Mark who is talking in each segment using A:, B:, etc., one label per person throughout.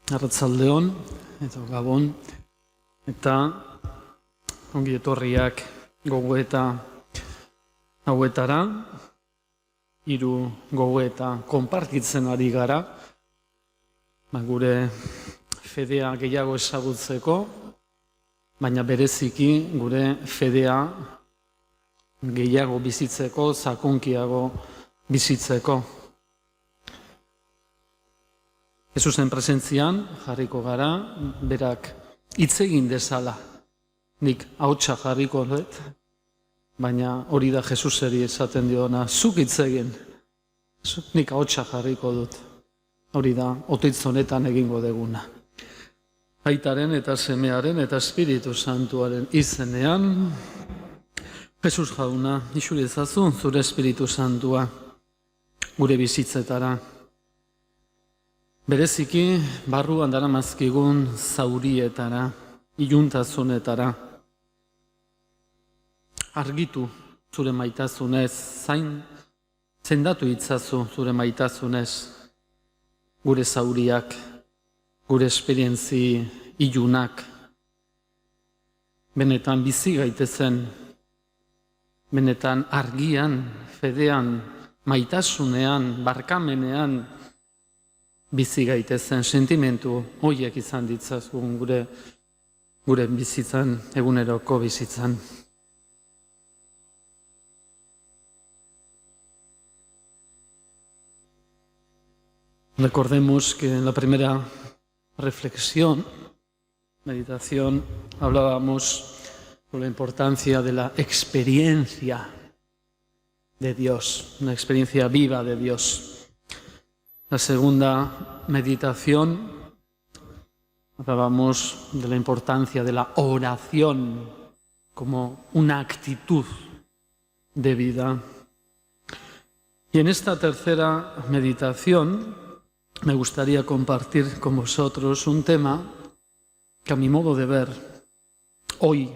A: Arratsaldeon eta Gabon eta ongi etorriak gogoeta hauetara, hiru gogoeta konpartitzen ari gara, gure fedea gehiago ezagutzeko, baina bereziki gure fedea gehiago bizitzeko, sakonkiago bizitzeko. Jesusen presentzian jarriko gara, berak hitz egin dezala. Nik ahotsa jarriko dut, baina hori da Jesuseri esaten diona, zuk hitz egin. Nik ahotsa jarriko dut. Hori da otoitz honetan egingo deguna. Aitaren eta Semearen eta Espiritu Santuaren izenean, Jesus jauna, isuri ezazu zure Espiritu Santua gure bizitzetara. Bereziki, barruan daramazkigun zaurietara, iluntasunetara. Argitu zure maitasunez, zendatu itzazu zure maitasunez, gure zauriak, gure esperientzi ilunak. Benetan bizi gaitezen, benetan argian, fedean, maitasunean, barkamenean, bizi gaitezen sentimentu horiek izan ditzagun gure bizitzan, eguneroko bizitzan. Recordemos que en la primera reflexión, meditación, hablábamos de la importancia de la experiencia de Dios, una experiencia viva de Dios. La segunda meditación, hablábamos de la importancia de la oración como una actitud de vida. Y en esta tercera meditación me gustaría compartir con vosotros un tema que a mi modo de ver hoy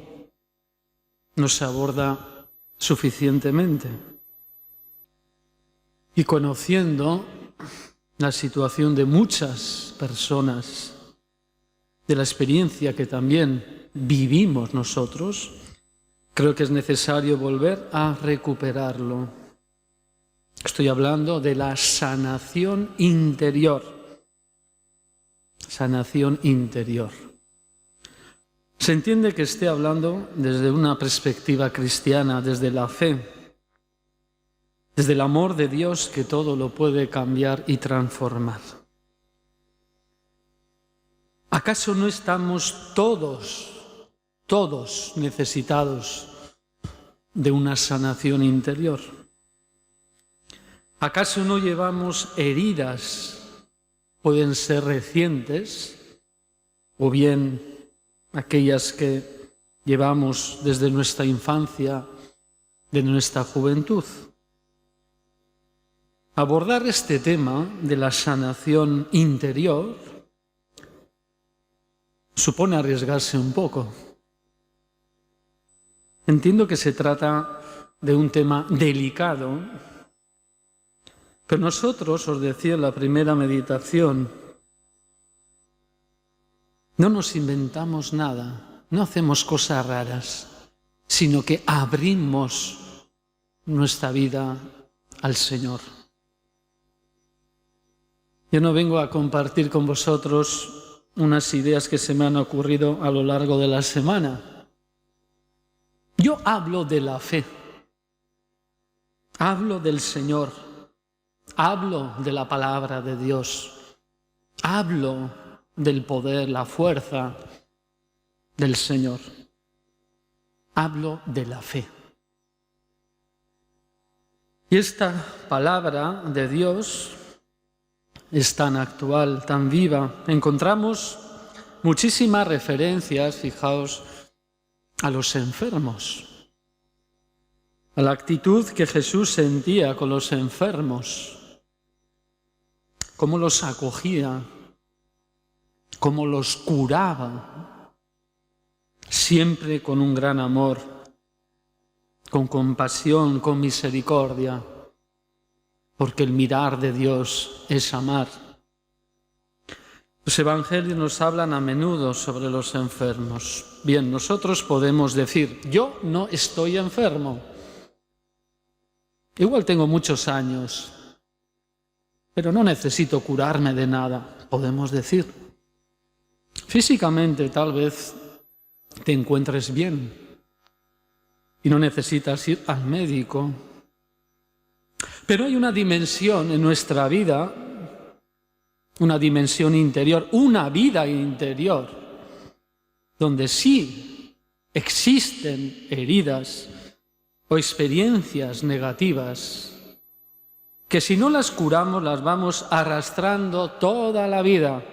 A: no se aborda suficientemente. Y conociendo la situación de muchas personas, de la experiencia que también vivimos nosotros, creo que es necesario volver a recuperarlo. Estoy hablando de la sanación interior. Sanación interior. Se entiende que esté hablando desde una perspectiva cristiana, desde la fe, desde el amor de Dios que todo lo puede cambiar y transformar. ¿Acaso no estamos todos necesitados de una sanación interior? ¿Acaso no llevamos heridas, pueden ser recientes, o bien aquellas que llevamos desde nuestra infancia, de nuestra juventud? Abordar este tema de la sanación interior supone arriesgarse un poco. Entiendo que se trata de un tema delicado, pero nosotros, os decía en la primera meditación, no nos inventamos nada, no hacemos cosas raras, sino que abrimos nuestra vida al Señor. Yo no vengo a compartir con vosotros unas ideas que se me han ocurrido a lo largo de la semana. Yo hablo de la fe, hablo del Señor, hablo de la palabra de Dios, hablo del poder, la fuerza del Señor, hablo de la fe. Y esta palabra de Dios es tan actual, tan viva. Encontramos muchísimas referencias, fijaos, a los enfermos, a la actitud que Jesús sentía con los enfermos, cómo los acogía, cómo los curaba, siempre con un gran amor, con compasión, con misericordia, porque el mirar de Dios es amar. Los evangelios nos hablan a menudo sobre los enfermos. Bien, nosotros podemos decir, yo no estoy enfermo. Igual tengo muchos años, pero no necesito curarme de nada, podemos decir. Físicamente tal vez te encuentres bien y no necesitas ir al médico. Pero hay una dimensión en nuestra vida, una dimensión interior, una vida interior, donde sí existen heridas o experiencias negativas, que si no las curamos las vamos arrastrando toda la vida.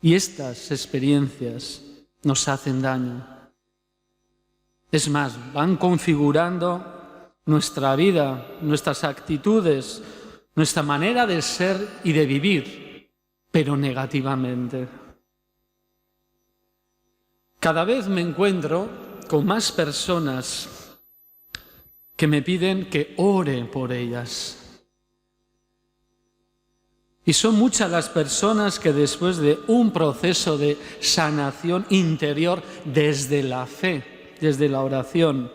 A: Y estas experiencias nos hacen daño. Es más, van configurando nuestra vida, nuestras actitudes, nuestra manera de ser y de vivir, pero negativamente. Cada vez me encuentro con más personas que me piden que ore por ellas. Y son muchas las personas que después de un proceso de sanación interior desde la fe, desde la oración,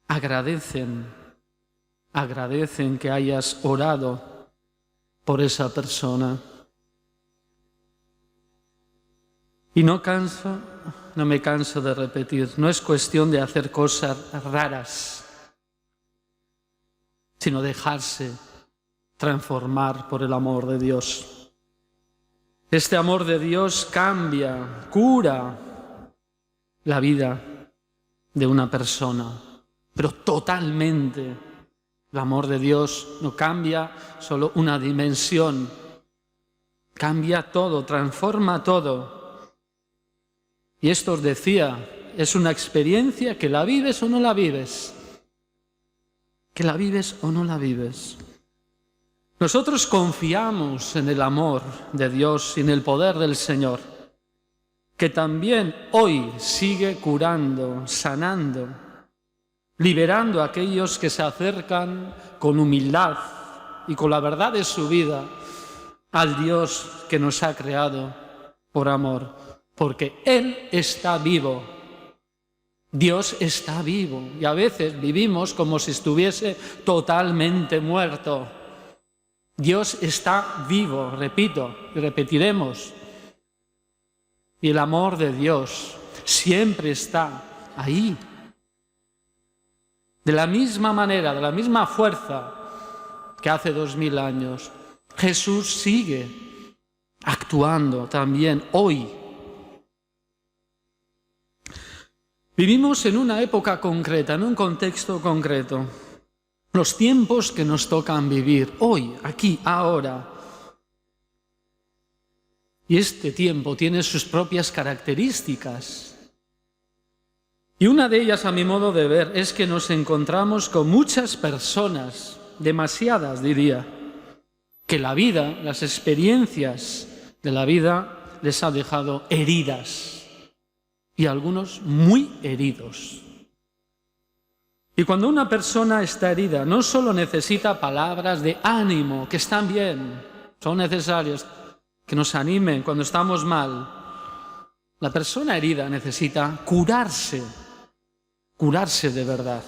A: agradecen que hayas orado por esa persona. Y no me canso de repetir, no es cuestión de hacer cosas raras, sino dejarse transformar por el amor de Dios. Este amor de Dios cambia, cura la vida de una persona, pero totalmente. El amor de Dios no cambia solo una dimensión, cambia todo, transforma todo. Y esto os decía, es una experiencia que la vives o no la vives. Que la vives o no la vives. Nosotros confiamos en el amor de Dios y en el poder del Señor, que también hoy sigue curando, sanando, liberando a aquellos que se acercan con humildad y con la verdad de su vida al Dios que nos ha creado por amor, porque Él está vivo. Dios está vivo y a veces vivimos como si estuviese totalmente muerto. Dios está vivo, repito, y repetiremos. Y el amor de Dios siempre está ahí. De la misma manera, de la misma fuerza que hace 2000 años, Jesús sigue actuando también hoy. Vivimos en una época concreta, en un contexto concreto. Los tiempos que nos tocan vivir hoy, aquí, ahora. Y este tiempo tiene sus propias características. Y una de ellas, a mi modo de ver, es que nos encontramos con muchas personas, demasiadas diría, que la vida, las experiencias de la vida les ha dejado heridas y algunos muy heridos. Y cuando una persona está herida, no solo necesita palabras de ánimo, que están bien, son necesarias, que nos animen cuando estamos mal. La persona herida necesita curarse de verdad.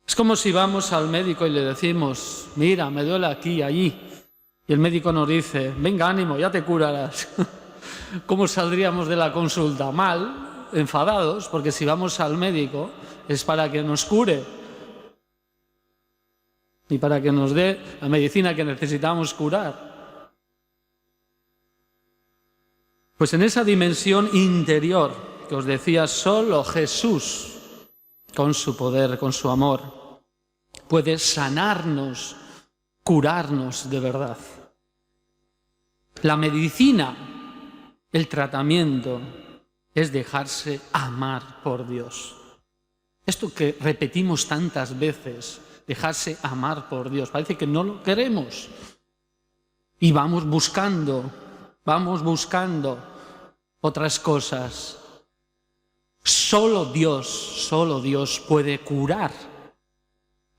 A: Es como si vamos al médico y le decimos, mira, me duele aquí, allí. Y el médico nos dice, venga, ánimo, ya te curarás. ¿Cómo saldríamos de la consulta? Mal, enfadados, porque si vamos al médico es para que nos cure y para que nos dé la medicina que necesitamos curar. Pues en esa dimensión interior que os decía, solo Jesús, con su poder, con su amor, puede sanarnos, curarnos de verdad. La medicina, el tratamiento, es dejarse amar por Dios. Esto que repetimos tantas veces, dejarse amar por Dios, parece que no lo queremos. Y vamos buscando otras cosas. Solo Dios puede curar,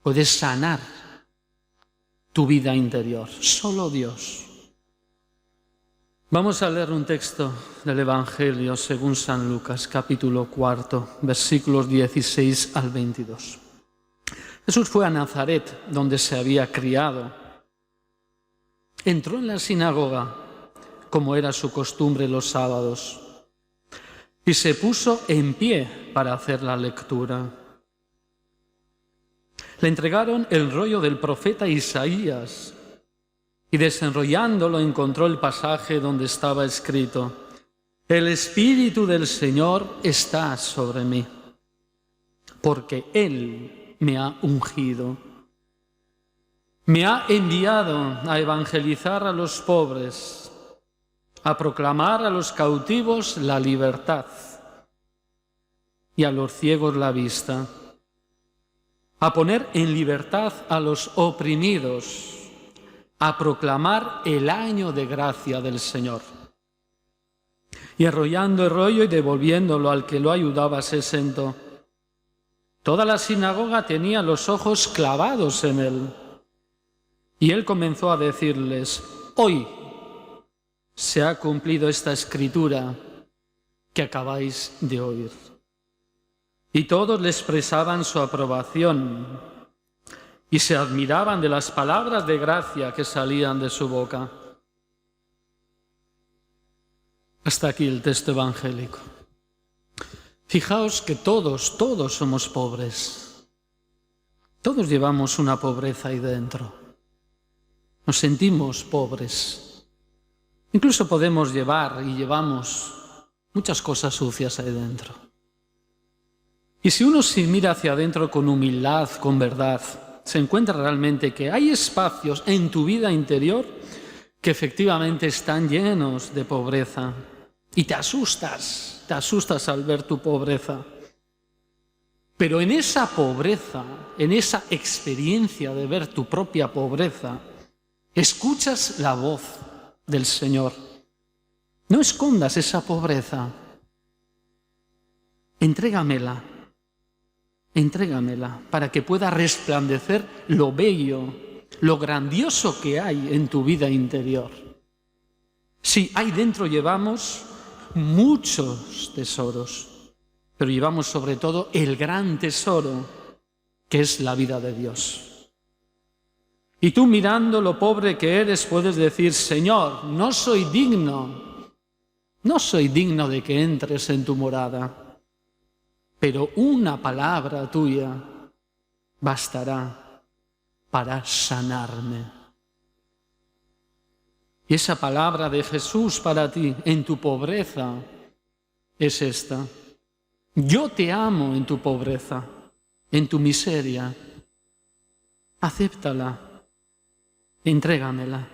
A: puede sanar tu vida interior, solo Dios. Vamos a leer un texto del Evangelio según San Lucas, capítulo 4, versículos 16 al 22. Jesús fue a Nazaret, donde se había criado. Entró en la sinagoga, como era su costumbre los sábados, y se puso en pie para hacer la lectura. Le entregaron el rollo del profeta Isaías y desenrollándolo encontró el pasaje donde estaba escrito: El Espíritu del Señor está sobre mí, porque Él me ha ungido. Me ha enviado a evangelizar a los pobres, a proclamar a los cautivos la libertad y a los ciegos la vista, a poner en libertad a los oprimidos, a proclamar el año de gracia del Señor. Y enrollando el rollo y devolviéndolo al que lo ayudaba, se sentó. Toda la sinagoga tenía los ojos clavados en él. Y él comenzó a decirles: hoy se ha cumplido esta escritura que acabáis de oír. Y todos le expresaban su aprobación y se admiraban de las palabras de gracia que salían de su boca. Hasta aquí el texto evangélico. Fijaos que todos somos pobres. Todos llevamos una pobreza ahí dentro. Nos sentimos pobres. Incluso podemos llevar y llevamos muchas cosas sucias ahí dentro. Y si uno se mira hacia adentro con humildad, con verdad, se encuentra realmente que hay espacios en tu vida interior que efectivamente están llenos de pobreza. Y te asustas al ver tu pobreza. Pero en esa pobreza, en esa experiencia de ver tu propia pobreza, escuchas la voz del Señor. No escondas esa pobreza. Entrégamela para que pueda resplandecer lo bello, lo grandioso que hay en tu vida interior. Sí, ahí dentro llevamos muchos tesoros, pero llevamos sobre todo el gran tesoro que es la vida de Dios. Y tú, mirando lo pobre que eres, puedes decir: Señor, no soy digno de que entres en tu morada. Pero una palabra tuya bastará para sanarme. Y esa palabra de Jesús para ti en tu pobreza es esta: yo te amo en tu pobreza, en tu miseria. Acéptala, entrégamela,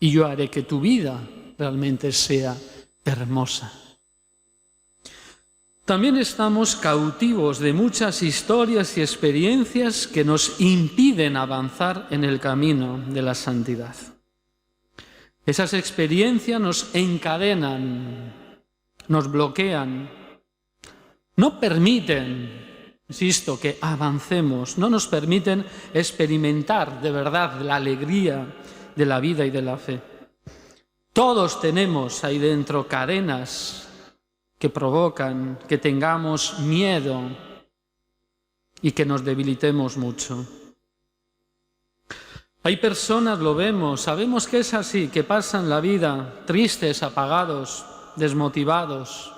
A: y yo haré que tu vida realmente sea hermosa. También estamos cautivos de muchas historias y experiencias que nos impiden avanzar en el camino de la santidad. Esas experiencias nos encadenan, nos bloquean, no permiten, insisto, que avancemos, no nos permiten experimentar de verdad la alegría de la vida y de la fe. Todos tenemos ahí dentro cadenas que provocan que tengamos miedo y que nos debilitemos mucho. Hay personas, lo vemos, sabemos que es así, que pasan la vida tristes, apagados, desmotivados,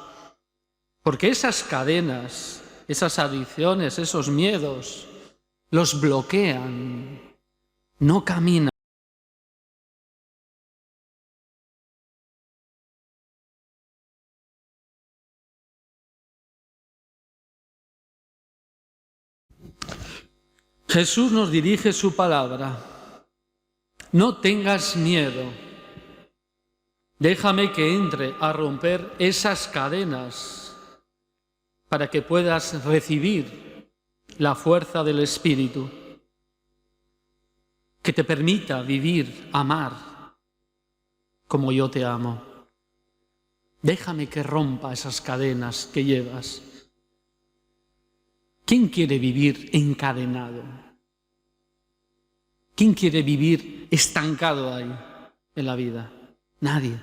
A: porque esas cadenas, esas adicciones, esos miedos, los bloquean, no caminan. Jesús nos dirige su palabra: no tengas miedo, déjame que entre a romper esas cadenas para que puedas recibir la fuerza del Espíritu, que te permita vivir, amar como yo te amo. Déjame que rompa esas cadenas que llevas. ¿Quién quiere vivir encadenado? ¿Quién quiere vivir estancado ahí en la vida? Nadie.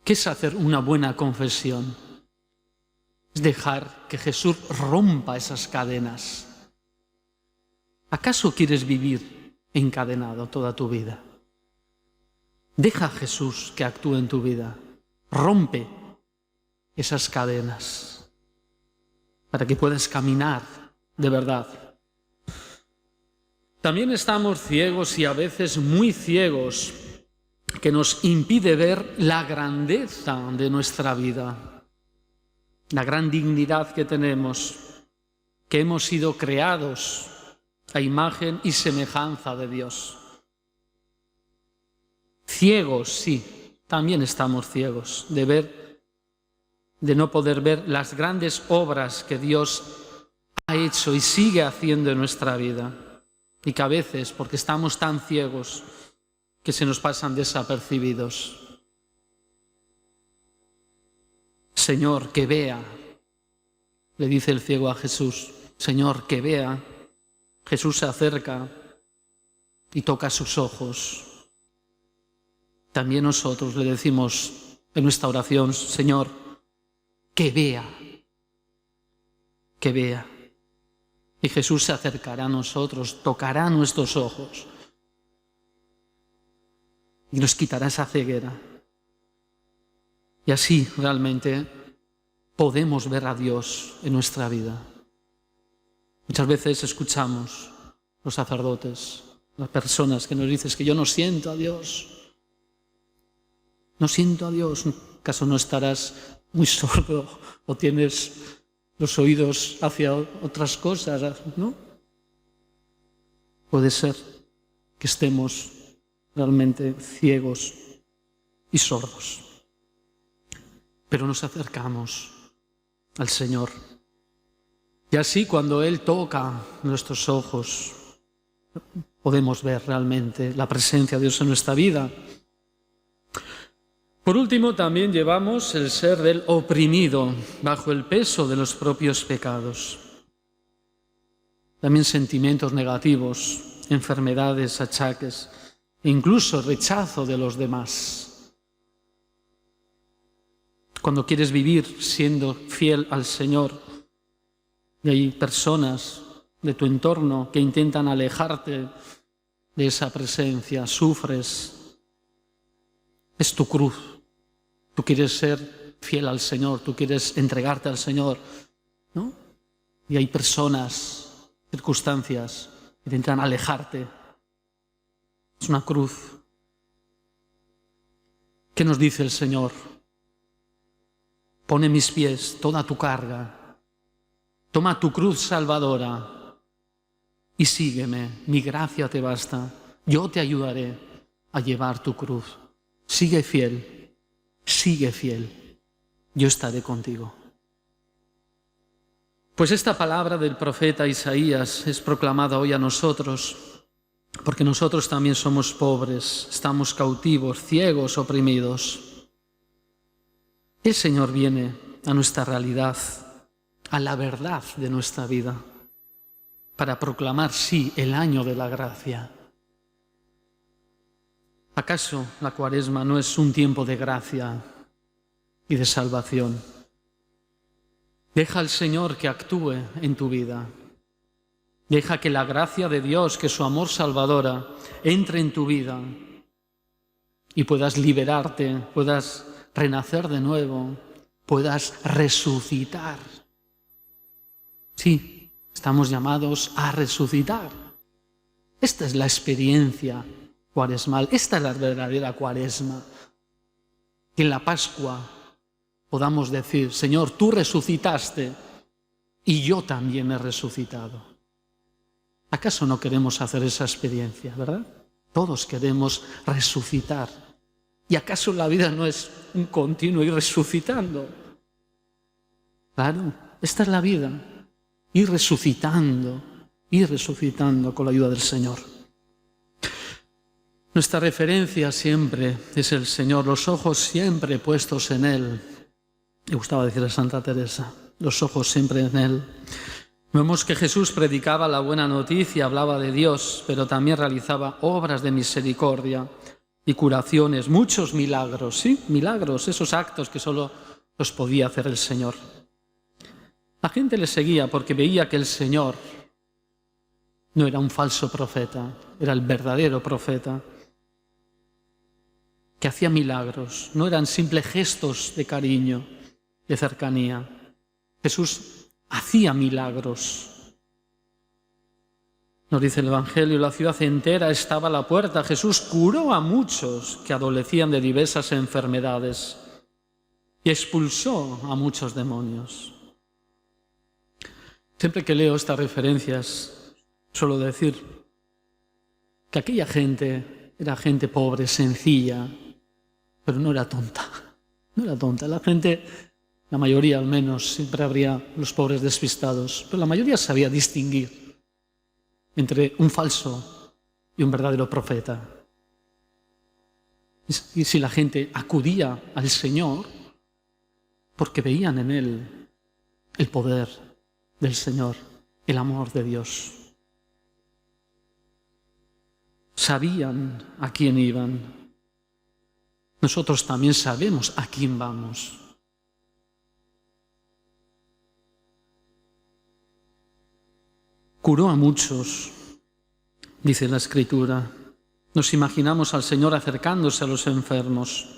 A: ¿Qué es hacer una buena confesión? Es dejar que Jesús rompa esas cadenas. ¿Acaso quieres vivir encadenado toda tu vida? Deja a Jesús que actúe en tu vida. Rompe esas cadenas para que puedas caminar de verdad. También estamos ciegos y a veces muy ciegos, que nos impide ver la grandeza de nuestra vida, la gran dignidad que tenemos, que hemos sido creados a imagen y semejanza de Dios. Ciegos, sí, también estamos ciegos de no poder ver las grandes obras que Dios ha hecho y sigue haciendo en nuestra vida, y que a veces, porque estamos tan ciegos, que se nos pasan desapercibidos. Señor, que vea, le dice el ciego a Jesús. Señor, que vea. Jesús se acerca y toca sus ojos. También nosotros le decimos en nuestra oración, Señor, que vea, que vea. Y Jesús se acercará a nosotros, tocará nuestros ojos y nos quitará esa ceguera. Y así realmente podemos ver a Dios en nuestra vida. Muchas veces escuchamos los sacerdotes, las personas que nos dicen que yo no siento a Dios. No siento a Dios. ¿Acaso no estarás muy sordo o tienes los oídos hacia otras cosas, ¿no? Puede ser que estemos realmente ciegos y sordos. Pero nos acercamos al Señor. Y así cuando Él toca nuestros ojos, podemos ver realmente la presencia de Dios en nuestra vida. Por último, también llevamos el ser del oprimido bajo el peso de los propios pecados. También sentimientos negativos, enfermedades, achaques, e incluso rechazo de los demás. Cuando quieres vivir siendo fiel al Señor, y hay personas de tu entorno que intentan alejarte de esa presencia, sufres. Es tu cruz. Tú quieres ser fiel al Señor, tú quieres entregarte al Señor, ¿no? Y hay personas, circunstancias que intentan alejarte. Es una cruz. ¿Qué nos dice el Señor? Pone en mis pies toda tu carga. Toma tu cruz salvadora y sígueme. Mi gracia te basta. Yo te ayudaré a llevar tu cruz. Sigue fiel. Sigue fiel. Yo estaré contigo. Pues esta palabra del profeta Isaías es proclamada hoy a nosotros, porque nosotros también somos pobres, estamos cautivos, ciegos, oprimidos. El Señor viene a nuestra realidad, a la verdad de nuestra vida, para proclamar, sí, el año de la gracia. ¿Acaso la Cuaresma no es un tiempo de gracia y de salvación? Deja al Señor que actúe en tu vida. Deja que la gracia de Dios, que su amor salvadora, entre en tu vida y puedas liberarte, puedas renacer de nuevo, puedas resucitar. Sí, estamos llamados a resucitar. Esta es la experiencia cuaresmal, esta es la verdadera Cuaresma. Que en la Pascua podamos decir, Señor, tú resucitaste y yo también he resucitado. ¿Acaso no queremos hacer esa experiencia, verdad? Todos queremos resucitar. ¿Y acaso la vida no es un continuo ir resucitando? Claro, esta es la vida. Ir resucitando con la ayuda del Señor. Nuestra referencia siempre es el Señor, los ojos siempre puestos en Él. Me gustaba decir a Santa Teresa, los ojos siempre en Él. Vemos que Jesús predicaba la buena noticia, hablaba de Dios, pero también realizaba obras de misericordia y curaciones, muchos milagros, ¿sí? Milagros, esos actos que solo los podía hacer el Señor. La gente le seguía porque veía que el Señor no era un falso profeta, era el verdadero profeta, que hacía milagros, no eran simples gestos de cariño, de cercanía. Jesús hacía milagros. Nos dice el Evangelio, la ciudad entera estaba a la puerta. Jesús curó a muchos que adolecían de diversas enfermedades y expulsó a muchos demonios. Siempre que leo estas referencias, suelo decir que aquella gente era gente pobre, sencilla, pero no era tonta. No era tonta. La gente, la mayoría al menos, siempre habría los pobres despistados, pero la mayoría sabía distinguir entre un falso y un verdadero profeta. Y si la gente acudía al Señor, porque veían en Él el poder del Señor, el amor de Dios. Sabían a quién iban. Nosotros también sabemos a quién vamos. Curó a muchos, dice la Escritura. Nos imaginamos al Señor acercándose a los enfermos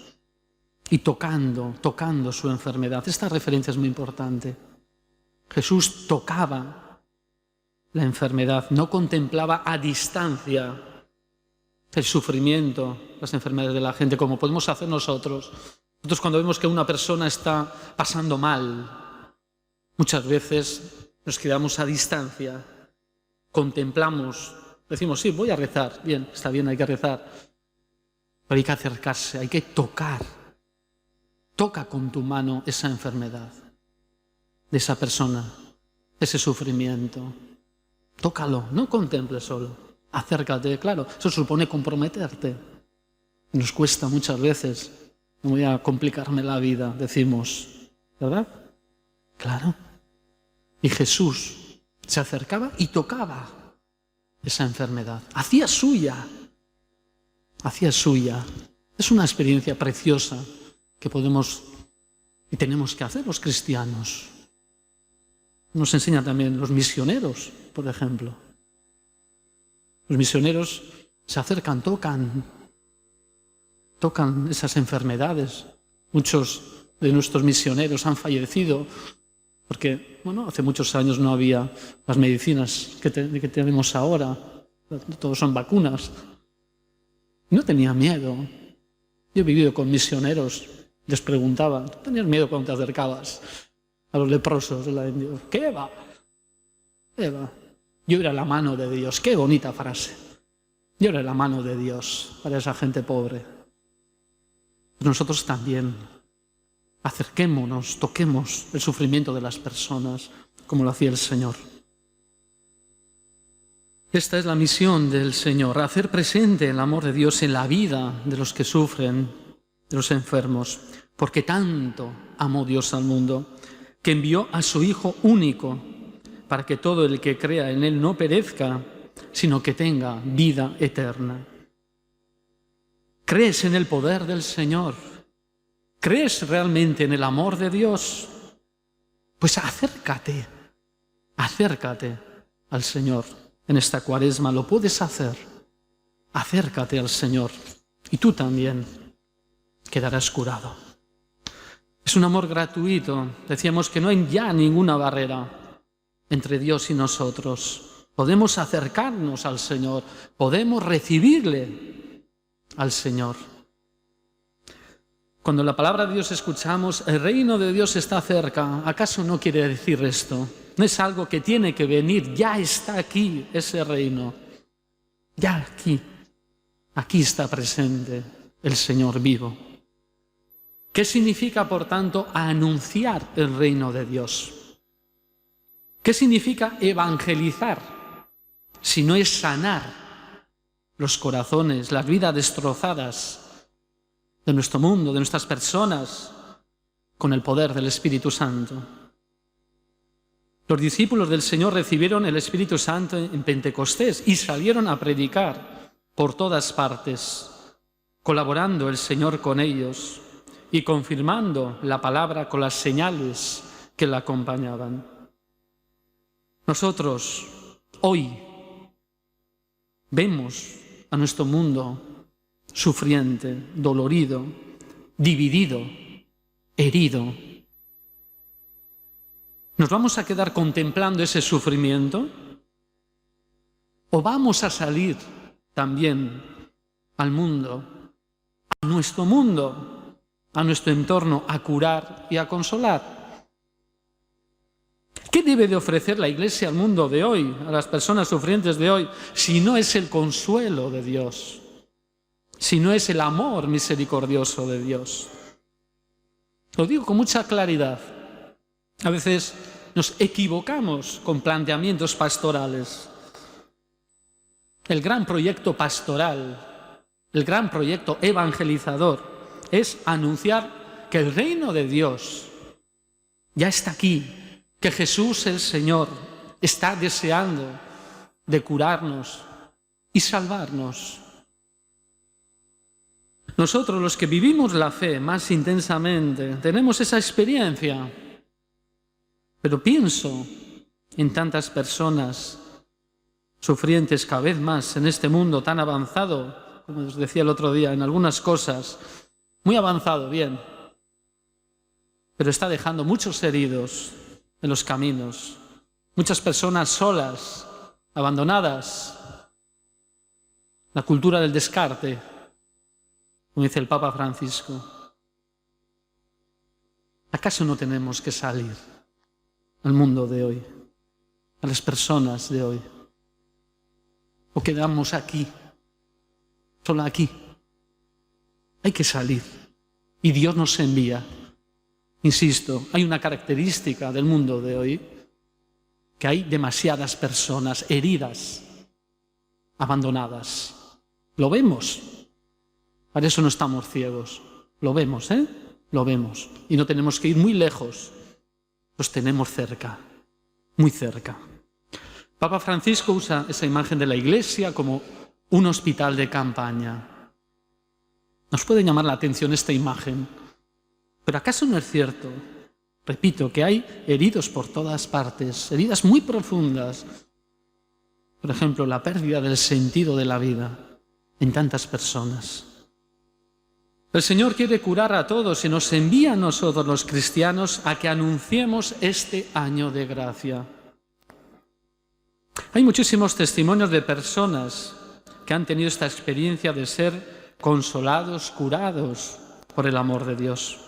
A: y tocando su enfermedad. Esta referencia es muy importante. Jesús tocaba la enfermedad, no contemplaba a distancia el sufrimiento, las enfermedades de la gente, como podemos hacer nosotros. Nosotros cuando vemos que una persona está pasando mal, muchas veces nos quedamos a distancia, contemplamos, decimos, sí, voy a rezar, bien, está bien, hay que rezar, pero hay que acercarse, hay que tocar. Toca con tu mano esa enfermedad de esa persona, ese sufrimiento. Tócalo, no contemples solo. Acércate, claro, eso supone comprometerte. Nos cuesta muchas veces, no voy a complicarme la vida, decimos, ¿verdad? Claro. Y Jesús se acercaba y tocaba esa enfermedad. Hacía suya. Es una experiencia preciosa que podemos y tenemos que hacer los cristianos. Nos enseñan también los misioneros, por ejemplo. Los misioneros se acercan, tocan esas enfermedades. Muchos de nuestros misioneros han fallecido porque, hace muchos años no había las medicinas que tenemos ahora. Todos son vacunas. No tenía miedo. Yo he vivido con misioneros. Les preguntaba, ¿tú tenías miedo cuando te acercabas a los leprosos de la India? ¿Qué va? Yo era la mano de Dios. Qué bonita frase. Yo era la mano de Dios para esa gente pobre. Nosotros también acerquémonos, toquemos el sufrimiento de las personas como lo hacía el Señor. Esta es la misión del Señor, hacer presente el amor de Dios en la vida de los que sufren, de los enfermos, porque tanto amó Dios al mundo, que envió a su Hijo único, para que todo el que crea en Él no perezca, sino que tenga vida eterna. ¿Crees en el poder del Señor? ¿Crees realmente en el amor de Dios? Pues acércate al Señor. En esta Cuaresma lo puedes hacer. Acércate al Señor y tú también quedarás curado. Es un amor gratuito. Decíamos que no hay ya ninguna barrera entre Dios y nosotros. Podemos acercarnos al Señor, podemos recibirle al Señor. Cuando la palabra de Dios escuchamos, el reino de Dios está cerca, ¿acaso no quiere decir esto? No es algo que tiene que venir, ya está aquí ese reino. Ya aquí está presente el Señor vivo. ¿Qué significa, por tanto, anunciar el reino de Dios? ¿Qué significa evangelizar? Si no es sanar los corazones, las vidas destrozadas de nuestro mundo, de nuestras personas, con el poder del Espíritu Santo. Los discípulos del Señor recibieron el Espíritu Santo en Pentecostés y salieron a predicar por todas partes, colaborando el Señor con ellos y confirmando la palabra con las señales que la acompañaban. Nosotros hoy vemos a nuestro mundo sufriente, dolorido, dividido, herido. ¿Nos vamos a quedar contemplando ese sufrimiento? ¿O vamos a salir también al mundo, a nuestro entorno, a curar y a consolar? ¿Qué debe de ofrecer la Iglesia al mundo de hoy, a las personas sufrientes de hoy, si no es el consuelo de Dios, si no es el amor misericordioso de Dios? Lo digo con mucha claridad. A veces nos equivocamos con planteamientos pastorales. El gran proyecto pastoral, el gran proyecto evangelizador es anunciar que el reino de Dios ya está aquí, que Jesús el Señor está deseando de curarnos y salvarnos. Nosotros, los que vivimos la fe más intensamente, tenemos esa experiencia. Pero pienso en tantas personas sufrientes cada vez más en este mundo tan avanzado, como os decía el otro día, en algunas cosas, muy avanzado, bien, pero está dejando muchos heridos en los caminos, muchas personas solas, abandonadas, la cultura del descarte, como dice el Papa Francisco. ¿Acaso no tenemos que salir al mundo de hoy, a las personas de hoy? ¿O quedamos aquí, solo aquí? Hay que salir y Dios nos envía. Insisto, hay una característica del mundo de hoy, que hay demasiadas personas heridas, abandonadas. Lo vemos. Para eso no estamos ciegos. Lo vemos, ¿eh? Lo vemos. Y no tenemos que ir muy lejos. Los tenemos cerca, muy cerca. Papa Francisco usa esa imagen de la Iglesia como un hospital de campaña. Nos puede llamar la atención esta imagen, pero ¿acaso no es cierto? Repito, que hay heridos por todas partes, heridas muy profundas. Por ejemplo, la pérdida del sentido de la vida en tantas personas. El Señor quiere curar a todos y nos envía a nosotros los cristianos a que anunciemos este año de gracia. Hay muchísimos testimonios de personas que han tenido esta experiencia de ser consolados, curados por el amor de Dios.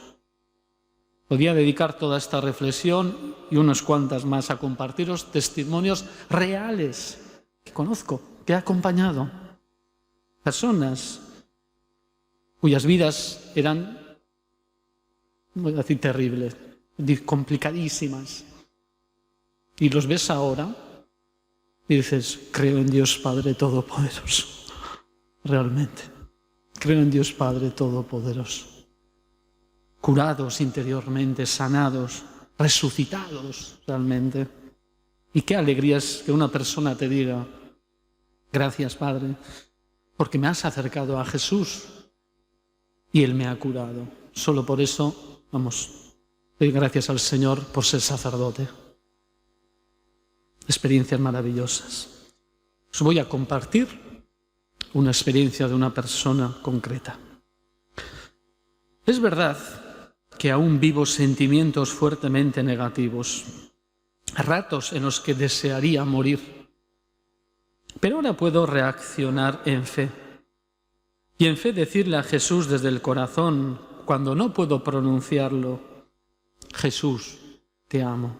A: Podría dedicar toda esta reflexión y unas cuantas más a compartiros testimonios reales que conozco, que he acompañado. Personas cuyas vidas eran, voy a decir, terribles, complicadísimas. Y los ves ahora y dices, creo en Dios Padre Todopoderoso. Realmente, creo en Dios Padre Todopoderoso. Curados interiormente, sanados, resucitados realmente. Y qué alegría es que una persona te diga, gracias Padre, porque me has acercado a Jesús y Él me ha curado. Solo por eso, doy gracias al Señor por ser sacerdote. Experiencias maravillosas. Os voy a compartir una experiencia de una persona concreta. Es verdad que aún vivo sentimientos fuertemente negativos, ratos en los que desearía morir, pero ahora puedo reaccionar en fe. Y en fe decirle a Jesús desde el corazón, cuando no puedo pronunciarlo, Jesús, te amo.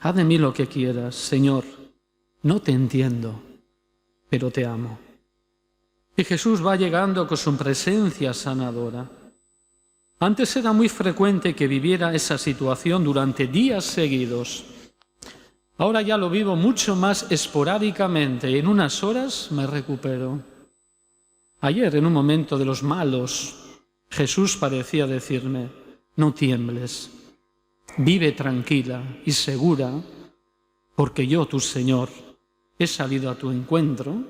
A: Haz de mí lo que quieras, Señor, no te entiendo, pero te amo. Y Jesús va llegando con su presencia sanadora. Antes era muy frecuente que viviera esa situación durante días seguidos. Ahora ya lo vivo mucho más esporádicamente y en unas horas me recupero. Ayer, en un momento de los malos, Jesús parecía decirme, no tiembles, Vive tranquila y segura, porque yo, tu Señor, he salido a tu encuentro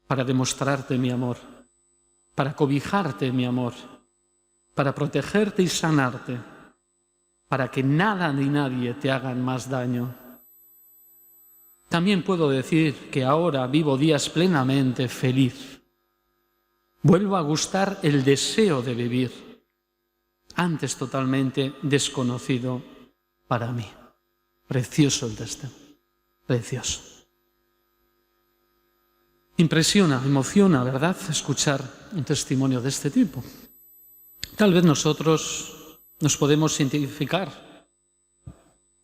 A: para demostrarte mi amor, para cobijarte mi amor, para protegerte y sanarte, para que nada ni nadie te hagan más daño. También puedo decir que ahora vivo días plenamente feliz. Vuelvo a gustar el deseo de vivir, antes totalmente desconocido para mí. Precioso el testimonio, precioso. Impresiona, emociona, ¿verdad?, escuchar un testimonio de este tipo. Tal vez nosotros nos podemos identificar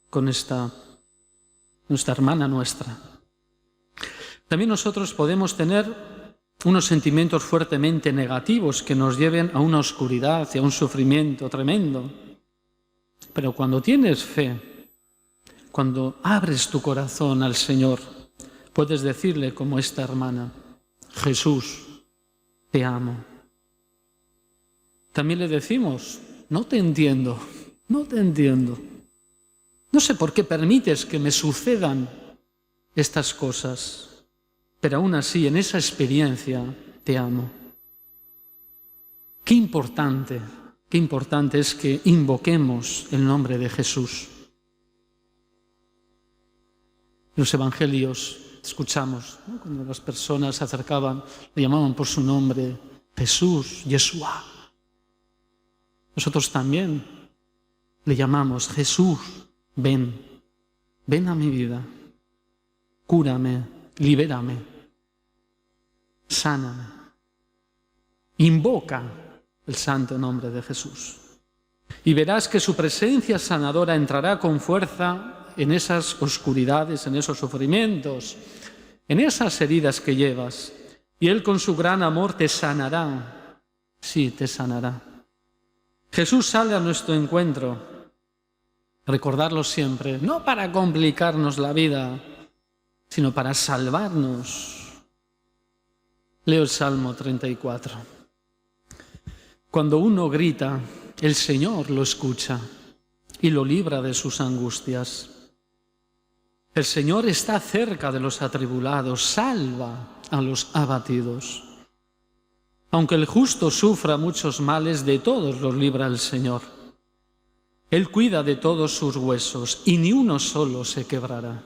A: con nuestra hermana nuestra. También nosotros podemos tener unos sentimientos fuertemente negativos que nos lleven a una oscuridad y a un sufrimiento tremendo. Pero cuando tienes fe, cuando abres tu corazón al Señor, puedes decirle como esta hermana: Jesús, te amo. También le decimos: no te entiendo, no te entiendo. No sé por qué permites que me sucedan estas cosas, pero aún así, en esa experiencia, te amo. Qué importante es que invoquemos el nombre de Jesús. En los evangelios escuchamos, ¿no?, cuando las personas se acercaban, le llamaban por su nombre: Jesús, Yeshua. Nosotros también le llamamos: Jesús, ven a mi vida, cúrame, libérame, sáname. Invoca el santo nombre de Jesús y verás que su presencia sanadora entrará con fuerza en esas oscuridades, en esos sufrimientos, en esas heridas que llevas, y Él con su gran amor te sanará. Sí, te sanará. Jesús sale a nuestro encuentro. Recordarlo siempre, no para complicarnos la vida, sino para salvarnos. Leo el Salmo 34. Cuando uno grita, el Señor lo escucha y lo libra de sus angustias. El Señor está cerca de los atribulados, salva a los abatidos. Aunque el justo sufra muchos males, de todos los libra el Señor. Él cuida de todos sus huesos y ni uno solo se quebrará.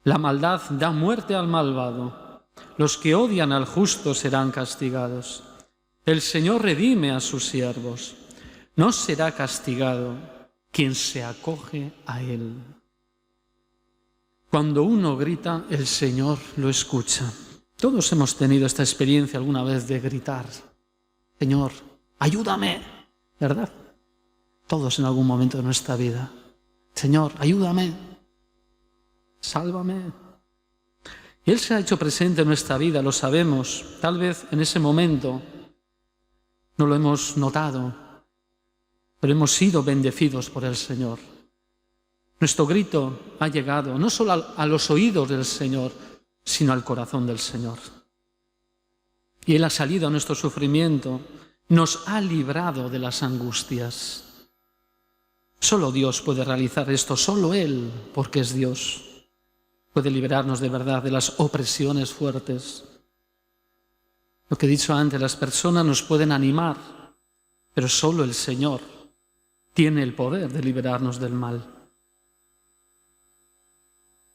A: La maldad da muerte al malvado. Los que odian al justo serán castigados. El Señor redime a sus siervos. No será castigado quien se acoge a Él. Cuando uno grita, el Señor lo escucha. Todos hemos tenido esta experiencia alguna vez de gritar: Señor, ayúdame, ¿verdad? Todos en algún momento de nuestra vida: Señor, ayúdame, sálvame. Y Él se ha hecho presente en nuestra vida, lo sabemos. Tal vez en ese momento no lo hemos notado, pero hemos sido bendecidos por el Señor. Nuestro grito ha llegado no solo a los oídos del Señor, sino al corazón del Señor. Y Él ha salido a nuestro sufrimiento, nos ha librado de las angustias. Solo Dios puede realizar esto, solo Él, porque es Dios, puede liberarnos de verdad de las opresiones fuertes. Lo que he dicho antes, las personas nos pueden animar, pero solo el Señor tiene el poder de liberarnos del mal.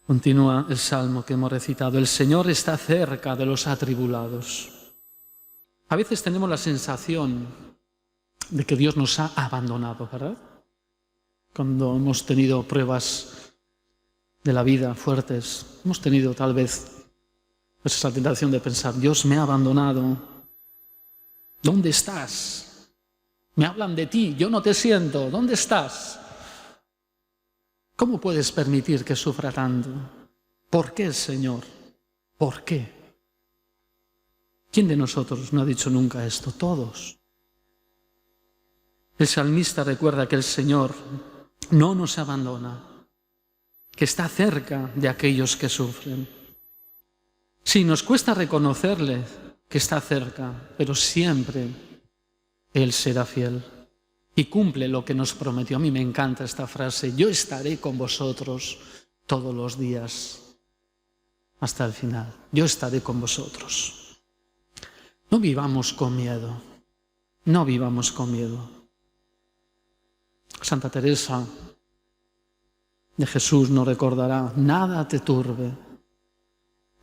A: Continúa el salmo que hemos recitado: el Señor está cerca de los atribulados. A veces tenemos la sensación de que Dios nos ha abandonado, ¿verdad? Cuando hemos tenido pruebas de la vida fuertes, hemos tenido tal vez esa tentación de pensar: Dios me ha abandonado. ¿Dónde estás? Me hablan de ti, yo no te siento. ¿Dónde estás? ¿Cómo puedes permitir que sufra tanto? ¿Por qué, Señor? ¿Por qué? ¿Quién de nosotros no ha dicho nunca esto? Todos. El salmista recuerda que el Señor no nos abandona, que está cerca de aquellos que sufren. Sí, nos cuesta reconocerle que está cerca, pero siempre Él será fiel. y cumple lo que nos prometió. A mí me encanta esta frase: yo estaré con vosotros todos los días hasta el final. Yo estaré con vosotros. No vivamos con miedo. No vivamos con miedo. Santa Teresa de Jesús nos recordará: nada te turbe,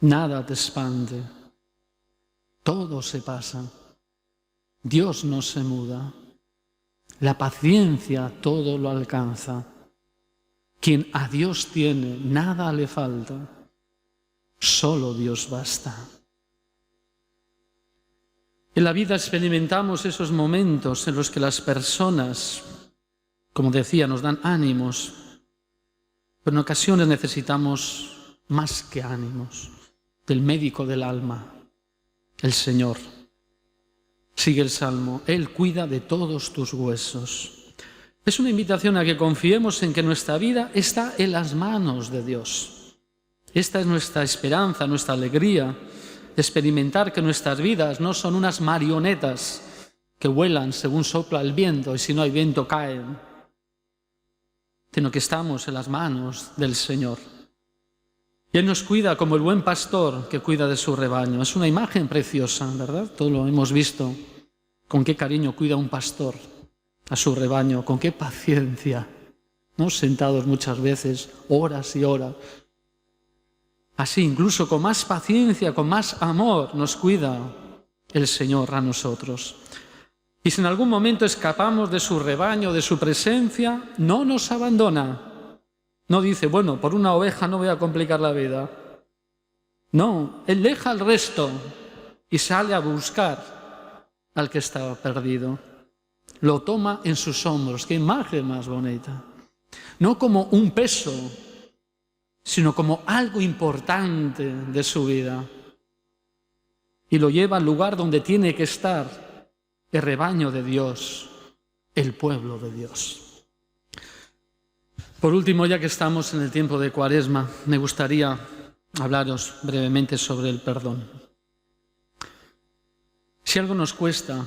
A: nada te espante. Todo se pasa. Dios no se muda. La paciencia todo lo alcanza. Quien a Dios tiene, nada le falta. Solo Dios basta. En la vida experimentamos esos momentos en los que las personas, como decía, nos dan ánimos, pero en ocasiones necesitamos más que ánimos, del médico del alma, el Señor. Sigue el Salmo: Él cuida de todos tus huesos. Es una invitación a que confiemos en que nuestra vida está en las manos de Dios. Esta es nuestra esperanza, nuestra alegría, de experimentar que nuestras vidas no son unas marionetas que vuelan según sopla el viento y si no hay viento caen, sino que estamos en las manos del Señor. Y Él nos cuida como el buen pastor que cuida de su rebaño. Es una imagen preciosa, ¿verdad? Todo lo hemos visto. Con qué cariño cuida un pastor a su rebaño, con qué paciencia, ¿no? Sentados muchas veces, horas y horas. Así, incluso con más paciencia, con más amor, nos cuida el Señor a nosotros. Y si en algún momento escapamos de su rebaño, de su presencia, no nos abandona. No dice: bueno, por una oveja no voy a complicar la vida. No, Él deja al resto y sale a buscar al que estaba perdido. Lo toma en sus hombros. Qué imagen más bonita. No como un peso, sino como algo importante de su vida. Y lo lleva al lugar donde tiene que estar, el rebaño de Dios, el pueblo de Dios. Por último, ya que estamos en el tiempo de Cuaresma, me gustaría hablaros brevemente sobre el perdón. Si algo nos cuesta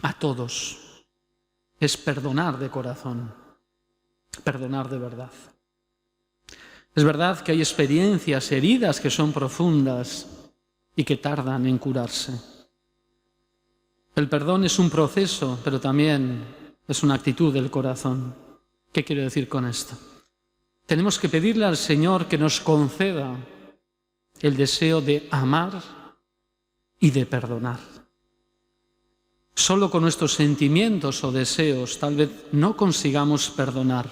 A: a todos, es perdonar de corazón, perdonar de verdad. Es verdad que hay experiencias, heridas que son profundas y que tardan en curarse. El perdón es un proceso, pero también es una actitud del corazón. ¿Qué quiero decir con esto? Tenemos que pedirle al Señor que nos conceda el deseo de amar y de perdonar. Solo con nuestros sentimientos o deseos tal vez no consigamos perdonar.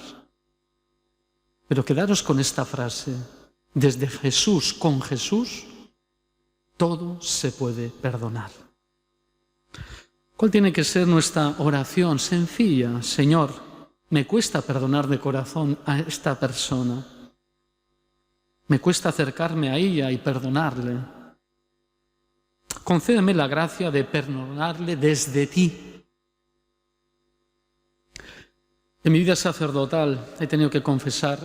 A: Pero quedaros con esta frase: desde Jesús, con Jesús, todo se puede perdonar. ¿Cuál tiene que ser nuestra oración? Sencilla: Señor, me cuesta perdonar de corazón a esta persona. Me cuesta acercarme a ella y perdonarle. Concédeme la gracia de perdonarle desde ti. En mi vida sacerdotal he tenido que confesar,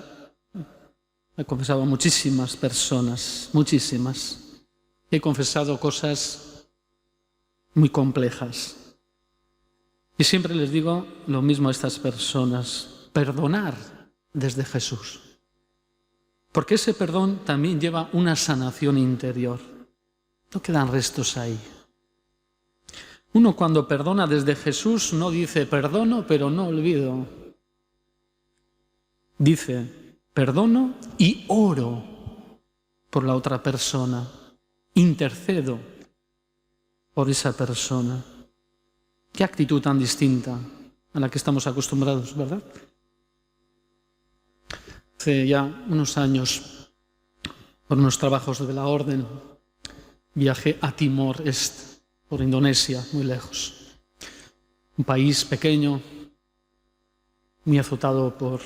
A: he confesado a muchísimas personas, muchísimas. He confesado cosas muy complejas. Y siempre les digo lo mismo a estas personas: perdonar desde Jesús. Porque ese perdón también lleva una sanación interior. No quedan restos ahí. Uno cuando perdona desde Jesús no dice: perdono pero no olvido. Dice: perdono y oro por la otra persona. Intercedo por esa persona. Qué actitud tan distinta a la que estamos acostumbrados, ¿verdad? Hace ya unos años, por unos trabajos de la Orden, viajé a Timor-Este, por Indonesia, muy lejos. Un país pequeño, muy azotado por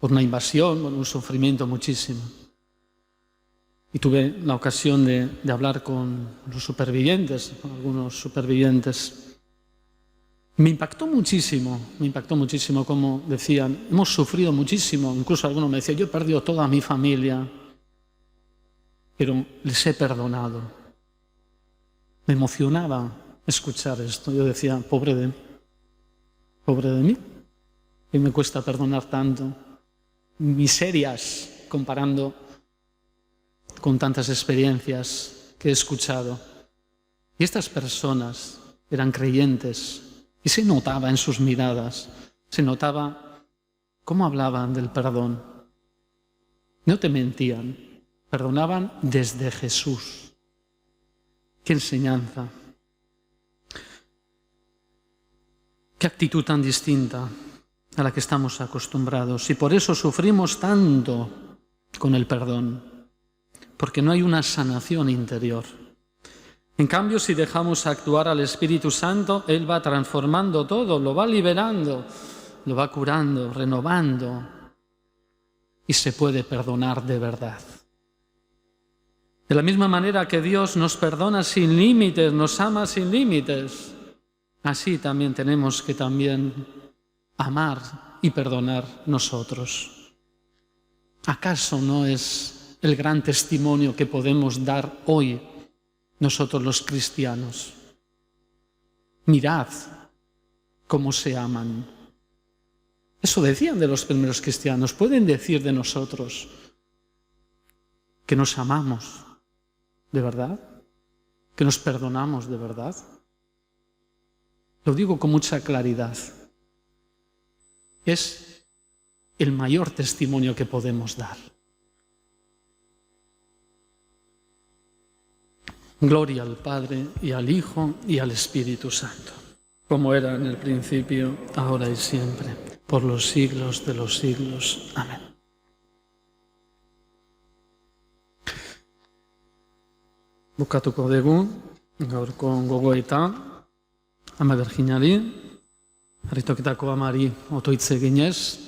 A: una invasión, un sufrimiento muchísimo. Y tuve la ocasión de hablar con los supervivientes, con algunos supervivientes. Me impactó muchísimo como decían: hemos sufrido muchísimo. Incluso alguno me decía: yo he perdido toda mi familia, pero les he perdonado. Me emocionaba escuchar esto. Yo decía: pobre de mí. pobre de mí, que me cuesta perdonar tanto, miserias comparando con tantas experiencias que he escuchado. Y estas personas eran creyentes y se notaba en sus miradas, se notaba cómo hablaban del perdón. No te mentían, perdonaban desde Jesús. ¡Qué enseñanza! ¡Qué actitud tan distinta a la que estamos acostumbrados! Y por eso sufrimos tanto con el perdón, porque no hay una sanación interior. En cambio, si dejamos actuar al Espíritu Santo, Él va transformando todo, lo va liberando, lo va curando, renovando, y se puede perdonar de verdad. De la misma manera que Dios nos perdona sin límites, nos ama sin límites, así también tenemos que amar y perdonar nosotros. ¿Acaso no es el gran testimonio que podemos dar hoy nosotros los cristianos? Mirad cómo se aman. Eso decían de los primeros cristianos. Pueden decir de nosotros que nos amamos de verdad, que nos perdonamos de verdad. Lo digo con mucha claridad. Es el mayor testimonio que podemos dar. Gloria al Padre, y al Hijo, y al Espíritu Santo, como era en el principio, ahora y siempre, por los siglos de los siglos. Amén. Bukatuko dugu, gaurko gogoeta, Ama Berginari, harritoketako amari otoitze eginez,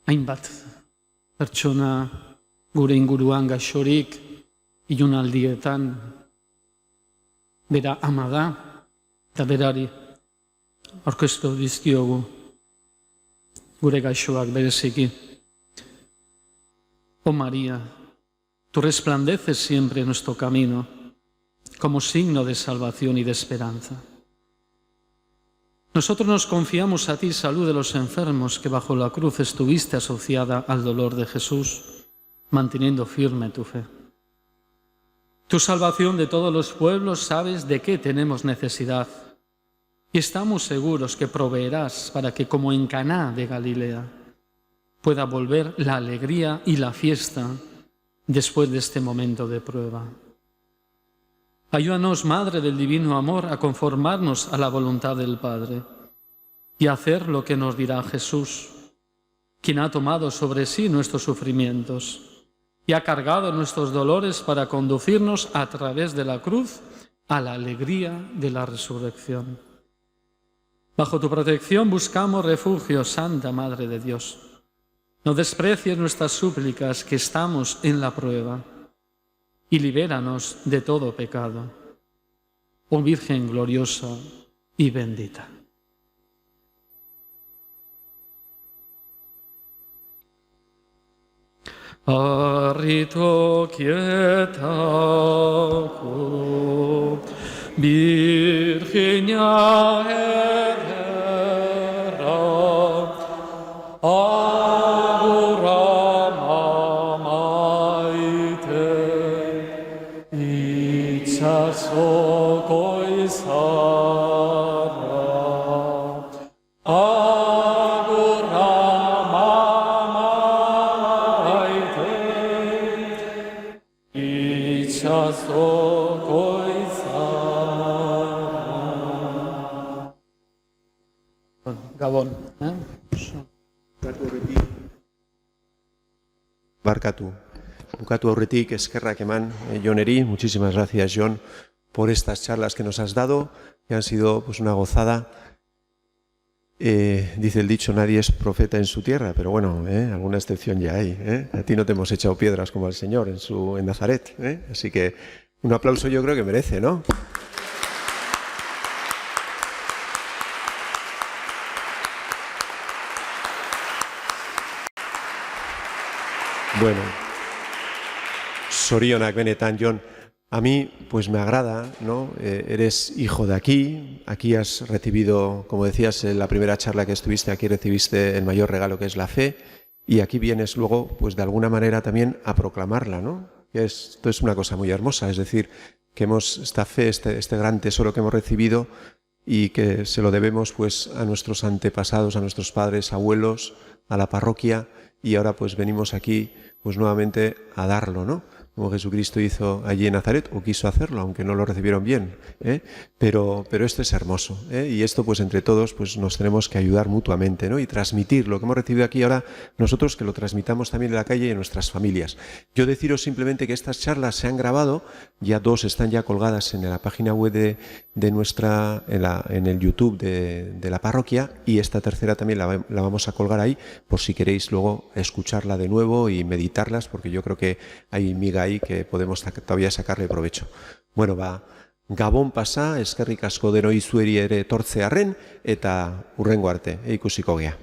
A: hainbat pertsona gure inguruan gaixorik, ilunaldietan bera ama da, eta berari aurkeztu dizkiogu gure gaixoak bereziki. Oh María, tú resplandeces siempre en nuestro camino como signo de salvación y de esperanza. Nosotros nos confiamos a ti, salud de los enfermos, que bajo la cruz estuviste asociada al dolor de Jesús, manteniendo firme tu fe. Tu salvación de todos los pueblos, sabes de qué tenemos necesidad, y estamos seguros que proveerás para que, como en Caná de Galilea, pueda volver la alegría y la fiesta después de este momento de prueba. Ayúdanos, Madre del Divino Amor, a conformarnos a la voluntad del Padre y a hacer lo que nos dirá Jesús, quien ha tomado sobre sí nuestros sufrimientos y ha cargado nuestros dolores para conducirnos a través de la cruz a la alegría de la resurrección. Bajo tu protección buscamos refugio, Santa Madre de Dios. No desprecies nuestras súplicas, que estamos en la prueba, y libéranos de todo pecado. Oh Virgen gloriosa y bendita. Harritoketako Virginia edera agurra maite itsasoko izarra Gabon.
B: Bukatu aurretik eskerrak eman Joneri. Muchísimas gracias, Jon, por estas charlas que nos has dado, que han sido pues una gozada. Dice el dicho, nadie es profeta en su tierra, pero bueno, alguna excepción ya hay. A ti no te hemos echado piedras como al Señor en Nazaret. Así que un aplauso yo creo que merece, ¿no? Bueno, zorionak benetan, Jon, A mí, pues me agrada, ¿no? Eres hijo de aquí, aquí has recibido, como decías, en la primera charla que estuviste, aquí recibiste el mayor regalo que es la fe, y aquí vienes luego, pues de alguna manera también a proclamarla, ¿no? Esto es una cosa muy hermosa, es decir, que esta fe, este gran tesoro que hemos recibido y que se lo debemos pues a nuestros antepasados, a nuestros padres, abuelos, a la parroquia, y ahora pues venimos aquí pues nuevamente a darlo, ¿no? Como Jesucristo hizo allí en Nazaret, o quiso hacerlo, aunque no lo recibieron bien, ¿eh? Pero esto es hermoso, ¿eh? Y esto pues entre todos pues nos tenemos que ayudar mutuamente, ¿no? Y transmitir lo que hemos recibido aquí ahora nosotros, que lo transmitamos también en la calle y en nuestras familias. Yo deciros simplemente que estas charlas se han grabado, ya 2 están ya colgadas en la página web de nuestra, en el YouTube de la parroquia, y esta tercera también la vamos a colgar ahí por si queréis luego escucharla de nuevo y meditarlas, porque yo creo que hay miga ahí que podemos todavía sacarle provecho. Bueno, Gabon pasa, eskerrik asko denoi zueri ere etortzearren, eta hurrengo arte, ikusiko gea.